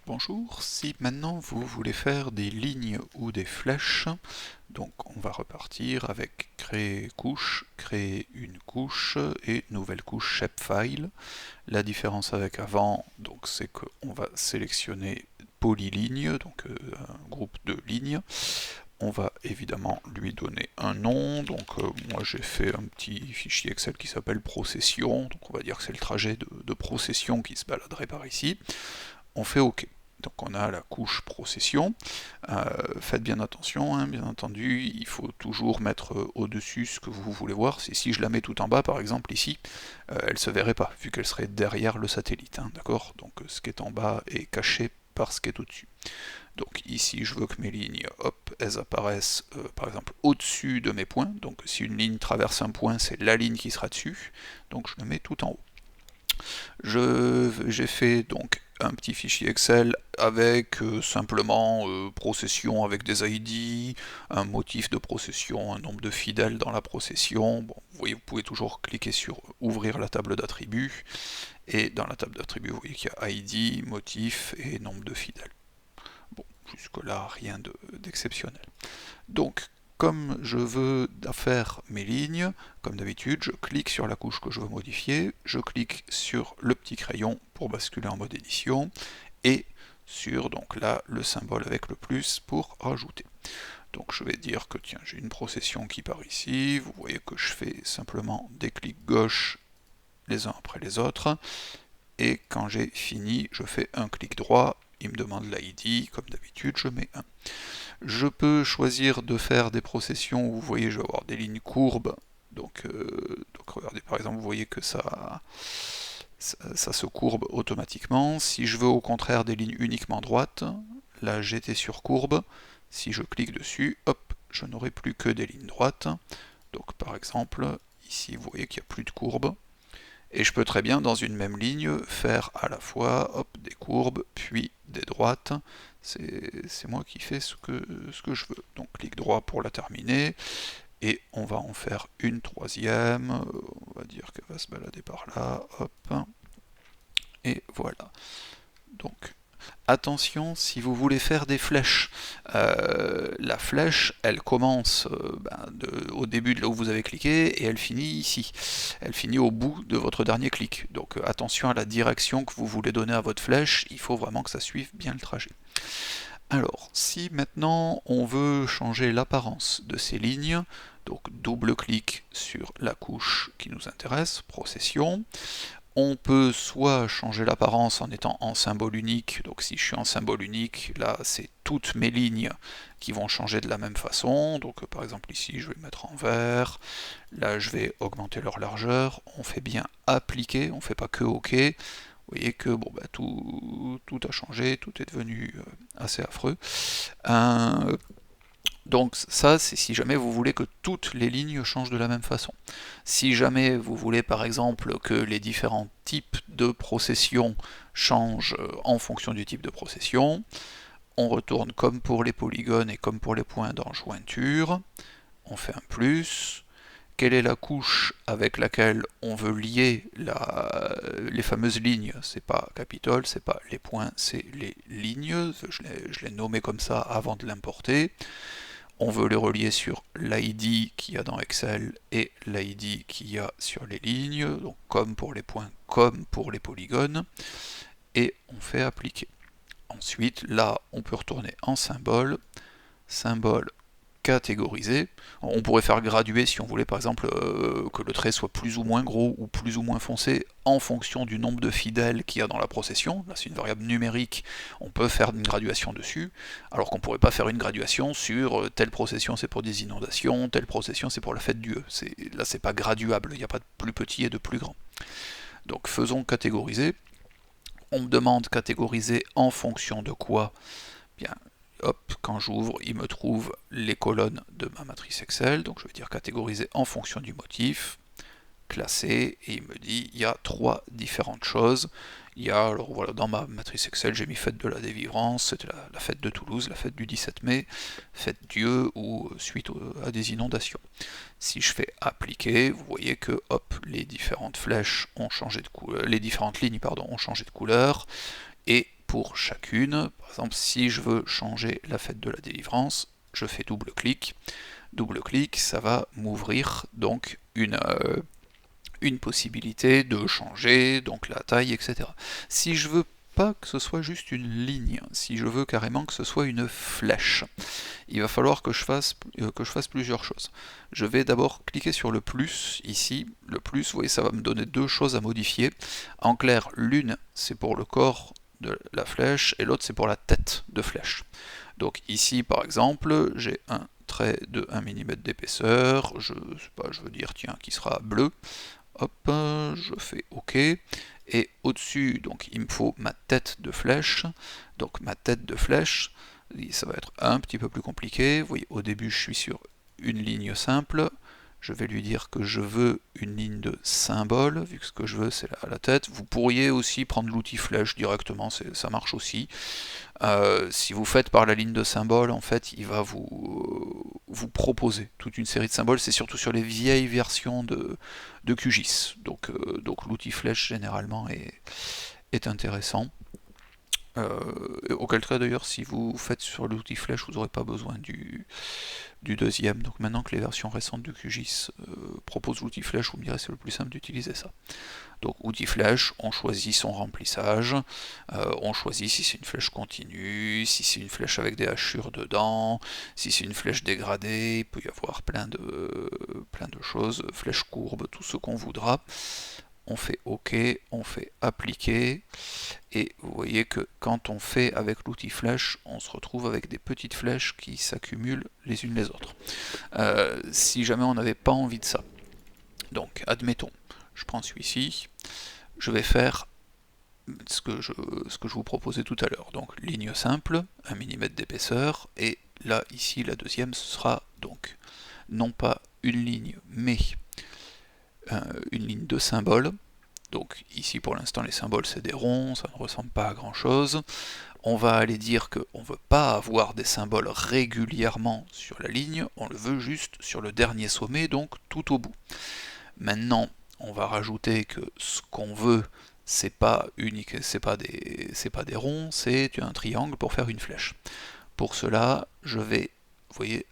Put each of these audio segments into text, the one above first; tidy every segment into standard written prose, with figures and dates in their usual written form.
Bonjour, si maintenant vous voulez faire des lignes ou des flèches, donc on va repartir avec créer couche, créer une couche et nouvelle couche shapefile. La différence avec avant, donc c'est qu'on va sélectionner polyligne, donc un groupe de lignes. On va évidemment lui donner un nom, donc moi j'ai fait un petit fichier Excel qui s'appelle procession, donc on va dire que c'est le trajet de procession qui se baladerait par ici. On fait OK. Donc on a la couche procession. Faites bien attention, hein, bien entendu, il faut toujours mettre au-dessus ce que vous voulez voir. Si je la mets tout en bas, par exemple ici, elle ne se verrait pas, vu qu'elle serait derrière le satellite. Hein, d'accord. Donc ce qui est en bas est caché par ce qui est au-dessus. Donc ici, je veux que mes lignes, hop, elles apparaissent par exemple au-dessus de mes points. Donc si une ligne traverse un point, c'est la ligne qui sera dessus. Donc je le mets tout en haut. J'ai fait donc un petit fichier Excel avec simplement procession avec des ID, un motif de procession, un nombre de fidèles dans la procession. Bon, vous voyez, vous pouvez toujours cliquer sur ouvrir la table d'attributs, et dans la table d'attributs, vous voyez qu'il y a ID, motif et nombre de fidèles. Bon, jusque-là, rien d'exceptionnel. Donc, comme je veux faire mes lignes, comme d'habitude, je clique sur la couche que je veux modifier, je clique sur le petit crayon pour basculer en mode édition, et sur donc là le symbole avec le plus pour rajouter. Donc je vais dire que tiens, j'ai une procession qui part ici, vous voyez que je fais simplement des clics gauche les uns après les autres, et quand j'ai fini, je fais un clic droit, il me demande l'ID, comme d'habitude, je mets 1. Je peux choisir de faire des processions où vous voyez, je vais avoir des lignes courbes. Donc regardez, par exemple, vous voyez que ça se courbe automatiquement. Si je veux au contraire des lignes uniquement droites, là j'étais sur courbe. Si je clique dessus, hop, je n'aurai plus que des lignes droites. Donc par exemple, ici vous voyez qu'il n'y a plus de courbe. Et je peux très bien, dans une même ligne, faire à la fois hop, des courbes, puis des droites. C'est moi qui fais ce que je veux. Donc clic droit pour la terminer, et on va en faire une troisième. On va dire qu'elle va se balader par là, hop, et voilà. Donc attention, si vous voulez faire des flèches, la flèche, elle commence au début de là où vous avez cliqué et elle finit ici. Elle finit au bout de votre dernier clic. Donc attention à la direction que vous voulez donner à votre flèche, il faut vraiment que ça suive bien le trajet. Alors, si maintenant on veut changer l'apparence de ces lignes, donc double-clic sur la couche qui nous intéresse, procession, on peut soit changer l'apparence en étant en symbole unique, donc si je suis en symbole unique, là c'est toutes mes lignes qui vont changer de la même façon, donc par exemple ici je vais le mettre en vert, là je vais augmenter leur largeur, on fait bien appliquer, on ne fait pas que OK, vous voyez que bon, tout a changé, tout est devenu assez affreux. Donc ça, c'est si jamais vous voulez que toutes les lignes changent de la même façon. Si jamais vous voulez par exemple que les différents types de procession changent en fonction du type de procession, on retourne comme pour les polygones et comme pour les points dans jointure, on fait un plus, quelle est la couche avec laquelle on veut lier les fameuses lignes. C'est pas Capitol, c'est pas les points, c'est les lignes. Je l'ai nommé comme ça avant de l'importer. On veut les relier sur l'ID qu'il y a dans Excel et l'ID qu'il y a sur les lignes, donc comme pour les points, comme pour les polygones, et on fait appliquer. Ensuite, là, on peut retourner en symbole, symbole catégoriser. On pourrait faire graduer si on voulait par exemple que le trait soit plus ou moins gros ou plus ou moins foncé en fonction du nombre de fidèles qu'il y a dans la procession. Là c'est une variable numérique, on peut faire une graduation dessus, alors qu'on ne pourrait pas faire une graduation sur telle procession c'est pour des inondations, telle procession c'est pour la fête Dieu. Là c'est pas graduable, il n'y a pas de plus petit et de plus grand. Donc faisons catégoriser. On me demande catégoriser en fonction de quoi? Bien, hop, quand j'ouvre, il me trouve les colonnes de ma matrice Excel, donc je vais dire catégoriser en fonction du motif, classer, et il me dit il y a 3 différentes choses. Il y a, alors voilà, dans ma matrice Excel, j'ai mis fête de la délivrance, c'était la fête de Toulouse, la fête du 17 mai, fête Dieu ou suite à des inondations. Si je fais appliquer, vous voyez que hop, les différentes flèches ont changé de couleur, les différentes lignes pardon, ont changé de couleur, et pour chacune. Par exemple, si je veux changer la fête de la délivrance, je fais double-clic. Double-clic, ça va m'ouvrir donc une possibilité de changer donc la taille, etc. Si je veux pas que ce soit juste une ligne, si je veux carrément que ce soit une flèche, il va falloir que je fasse plusieurs choses. Je vais d'abord cliquer sur le plus, ici, le plus, vous voyez, ça va me donner deux choses à modifier. En clair, l'une, c'est pour le corps de la flèche, et l'autre, c'est pour la tête de flèche. Donc ici, par exemple, j'ai un trait de 1 mm d'épaisseur, je veux dire, tiens, qui sera bleu. Hop, je fais OK. Et au-dessus, donc il me faut ma tête de flèche. Donc ma tête de flèche, ça va être un petit peu plus compliqué. Vous voyez, au début, je suis sur une ligne simple. Je vais lui dire que je veux une ligne de symbole, vu que ce que je veux c'est la tête. Vous pourriez aussi prendre l'outil flèche directement, ça marche aussi. Si vous faites par la ligne de symbole, en fait, il va vous proposer toute une série de symboles. C'est surtout sur les vieilles versions de QGIS. Donc l'outil flèche, généralement, est intéressant. Auquel cas d'ailleurs, si vous faites sur l'outil flèche, vous n'aurez pas besoin du deuxième. Donc maintenant que les versions récentes de QGIS proposent l'outil flèche, vous me direz c'est le plus simple d'utiliser ça. Donc outil flèche, on choisit son remplissage, on choisit si c'est une flèche continue, si c'est une flèche avec des hachures dedans, si c'est une flèche dégradée, il peut y avoir plein de choses, flèche courbe, tout ce qu'on voudra. On fait OK, on fait appliquer, et vous voyez que quand on fait avec l'outil flèche, on se retrouve avec des petites flèches qui s'accumulent les unes les autres. Si jamais on n'avait pas envie de ça, donc admettons, je prends celui-ci, je vais faire ce que je vous proposais tout à l'heure, donc ligne simple, 1 mm d'épaisseur, et là, ici, la deuxième, ce sera donc non pas une ligne, mais une ligne de symboles. Donc ici pour l'instant les symboles c'est des ronds, ça ne ressemble pas à grand chose. On va aller dire qu'on ne veut pas avoir des symboles régulièrement sur la ligne, on le veut juste sur le dernier sommet, donc tout au bout. Maintenant, on va rajouter que ce qu'on veut, c'est pas des ronds, c'est un triangle pour faire une flèche. Pour cela, je vais, vous voyez,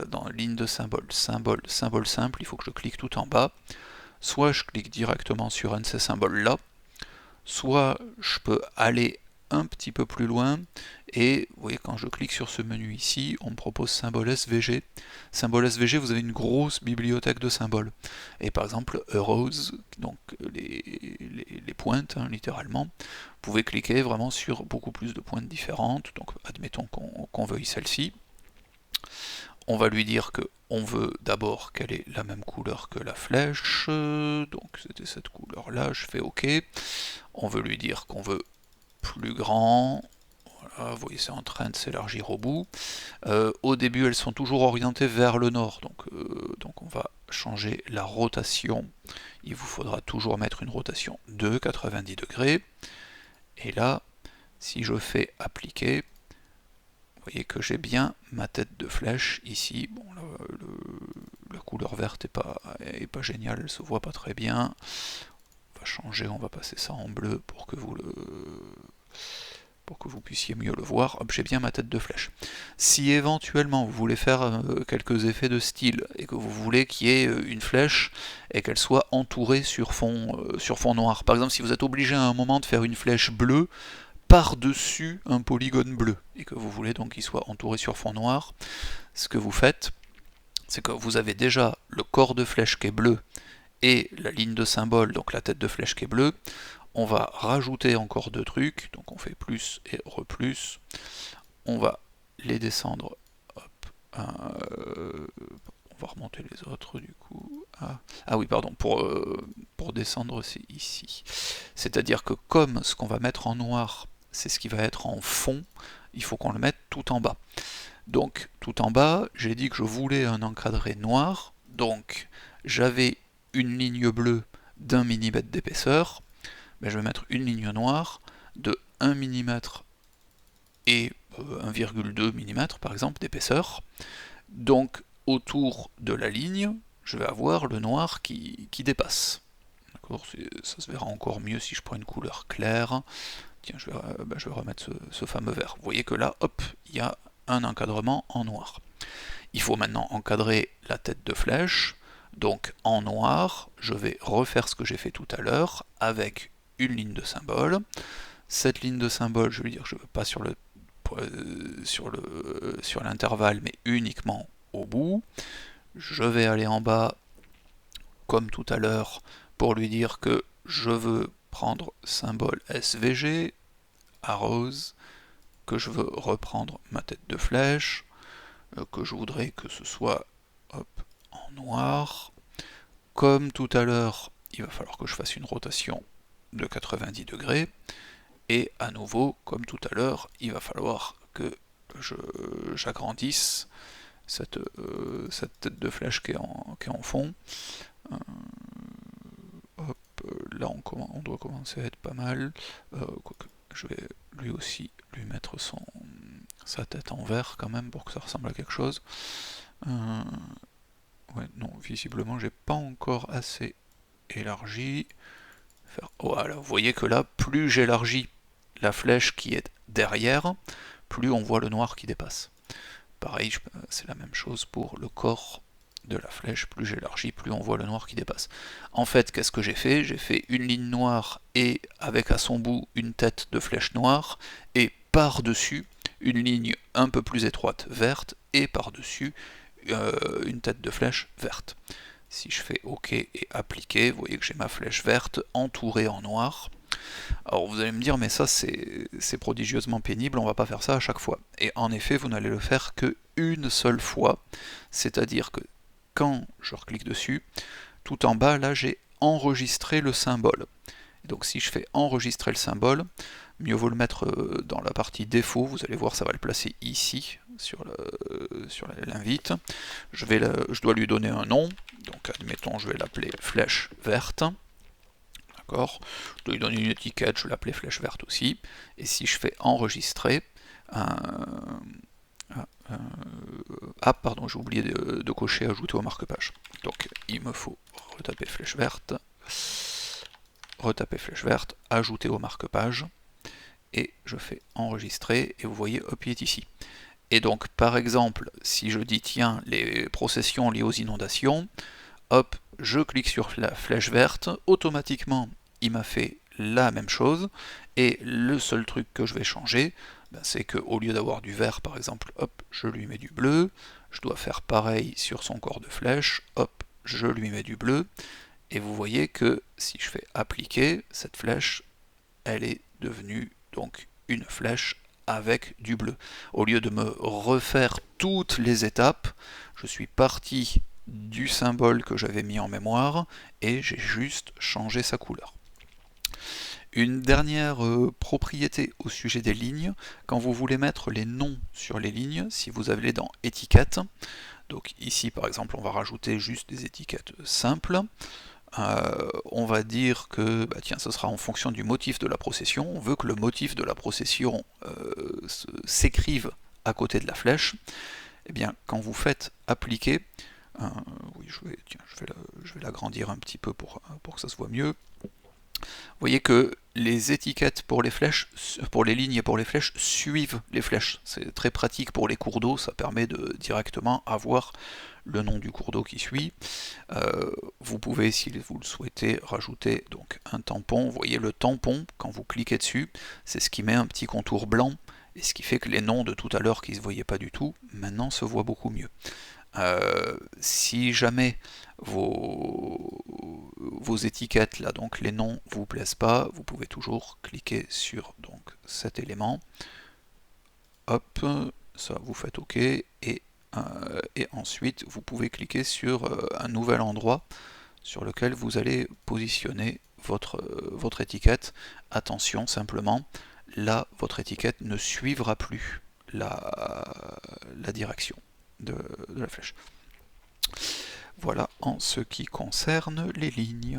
dans la ligne de symbole, symbole simple, il faut que je clique tout en bas. Soit je clique directement sur un de ces symboles-là, soit je peux aller un petit peu plus loin, et vous voyez quand je clique sur ce menu ici, on me propose symbole SVG. Symbole SVG, vous avez une grosse bibliothèque de symboles. Et par exemple, arrows, donc les pointes, hein, littéralement, vous pouvez cliquer vraiment sur beaucoup plus de pointes différentes, donc admettons qu'on veuille celle-ci. On va lui dire qu'on veut d'abord qu'elle ait la même couleur que la flèche, donc c'était cette couleur-là, je fais OK. On veut lui dire qu'on veut plus grand, voilà, vous voyez c'est en train de s'élargir au bout. Au début elles sont toujours orientées vers le nord, donc on va changer la rotation. Il vous faudra toujours mettre une rotation de 90 degrés. Et là, si je fais appliquer, vous voyez que j'ai bien ma tête de flèche ici. Bon, la couleur verte est pas géniale, elle se voit pas très bien. On va changer, on va passer ça en bleu pour que vous puissiez mieux le voir. Hop, j'ai bien ma tête de flèche. Si éventuellement vous voulez faire quelques effets de style et que vous voulez qu'il y ait une flèche et qu'elle soit entourée sur fond noir, par exemple si vous êtes obligé à un moment de faire une flèche bleue par-dessus un polygone bleu, et que vous voulez donc qu'il soit entouré sur fond noir, ce que vous faites, c'est que vous avez déjà le corps de flèche qui est bleu et la ligne de symbole, donc la tête de flèche qui est bleue. On va rajouter encore deux trucs, donc on fait plus et replus. On va les descendre, hop, on va remonter les autres du coup. Ah oui, pardon, pour descendre c'est ici. C'est-à-dire que comme ce qu'on va mettre en noir, c'est ce qui va être en fond, il faut qu'on le mette tout en bas. Donc tout en bas, j'ai dit que je voulais un encadré noir, donc j'avais une ligne bleue d'1 mm d'épaisseur, mais je vais mettre une ligne noire de 1 mm et 1,2 mm par exemple d'épaisseur. Donc autour de la ligne, je vais avoir le noir qui dépasse. Ça se verra encore mieux si je prends une couleur claire. tiens, je vais remettre ce fameux vert. Vous voyez que là, hop, il y a un encadrement en noir. Il faut maintenant encadrer la tête de flèche. Donc en noir, je vais refaire ce que j'ai fait tout à l'heure avec une ligne de symbole. Cette ligne de symbole, je vais dire que je ne veux pas sur l'intervalle, mais uniquement au bout. Je vais aller en bas, comme tout à l'heure, pour lui dire que je veux prendre symbole SVG, arrose, que je veux reprendre ma tête de flèche, que je voudrais que ce soit hop, en noir. Comme tout à l'heure, il va falloir que je fasse une rotation de 90 degrés. Et à nouveau, comme tout à l'heure, il va falloir que j'agrandisse cette tête de flèche qui est en fond. Hop, là on doit commencer à être pas mal. Quoique, je vais lui aussi lui mettre sa tête en vert quand même pour que ça ressemble à quelque chose. Ouais, non, visiblement j'ai pas encore assez élargi. Voilà, vous voyez que là, plus j'élargis la flèche qui est derrière, plus on voit le noir qui dépasse. Pareil, c'est la même chose pour le corps de la flèche, plus j'élargis, plus on voit le noir qui dépasse. En fait, qu'est-ce que j'ai fait? J'ai fait une ligne noire et avec à son bout une tête de flèche noire, et par-dessus une ligne un peu plus étroite verte, et par-dessus une tête de flèche verte. Si je fais OK et appliquer, vous voyez que j'ai ma flèche verte entourée en noir. Alors vous allez me dire, mais ça c'est prodigieusement pénible, on va pas faire ça à chaque fois. Et en effet, vous n'allez le faire que une seule fois, c'est-à-dire que quand je reclique dessus, tout en bas, là j'ai enregistré le symbole. Et donc si je fais enregistrer le symbole, mieux vaut le mettre dans la partie défaut, vous allez voir, ça va le placer ici, sur l'invite. Je dois lui donner un nom, donc admettons, je vais l'appeler flèche verte. D'accord. Je dois lui donner une étiquette, je vais l'appeler flèche verte aussi. Et si je fais enregistrer, pardon, j'ai oublié de cocher ajouter au marque-page. Donc il me faut retaper flèche verte, ajouter au marque-page, et je fais enregistrer, et vous voyez, hop, il est ici. Et donc, par exemple, si je dis, tiens, les processions liées aux inondations, hop, je clique sur la flèche verte, automatiquement, il m'a fait la même chose, et le seul truc que je vais changer, c'est qu'au lieu d'avoir du vert, par exemple, hop, je lui mets du bleu, je dois faire pareil sur son corps de flèche, hop, je lui mets du bleu, et vous voyez que si je fais appliquer, cette flèche, elle est devenue donc une flèche avec du bleu. Au lieu de me refaire toutes les étapes, je suis parti du symbole que j'avais mis en mémoire et j'ai juste changé sa couleur. Une dernière propriété au sujet des lignes, quand vous voulez mettre les noms sur les lignes, si vous allez dans étiquettes, donc ici par exemple on va rajouter juste des étiquettes simples, on va dire que tiens, ce sera en fonction du motif de la procession. On veut que le motif de la procession s'écrive à côté de la flèche. Et bien, quand vous faites appliquer, oui, je vais l'agrandir un petit peu pour que ça se voit mieux. Vous voyez que les étiquettes pour les flèches, pour les lignes et pour les flèches suivent les flèches. C'est très pratique pour les cours d'eau, ça permet de directement avoir le nom du cours d'eau qui suit. Vous pouvez, si vous le souhaitez, rajouter donc un tampon. Vous voyez le tampon, quand vous cliquez dessus, c'est ce qui met un petit contour blanc, et ce qui fait que les noms de tout à l'heure qui ne se voyaient pas du tout, maintenant se voient beaucoup mieux. Si jamais vos étiquettes, là, donc les noms, vous plaisent pas, vous pouvez toujours cliquer sur donc, cet élément. Hop, ça vous faites OK, et ensuite vous pouvez cliquer sur un nouvel endroit sur lequel vous allez positionner votre étiquette. Attention simplement, là votre étiquette ne suivra plus la direction de la flèche. Voilà en ce qui concerne les lignes.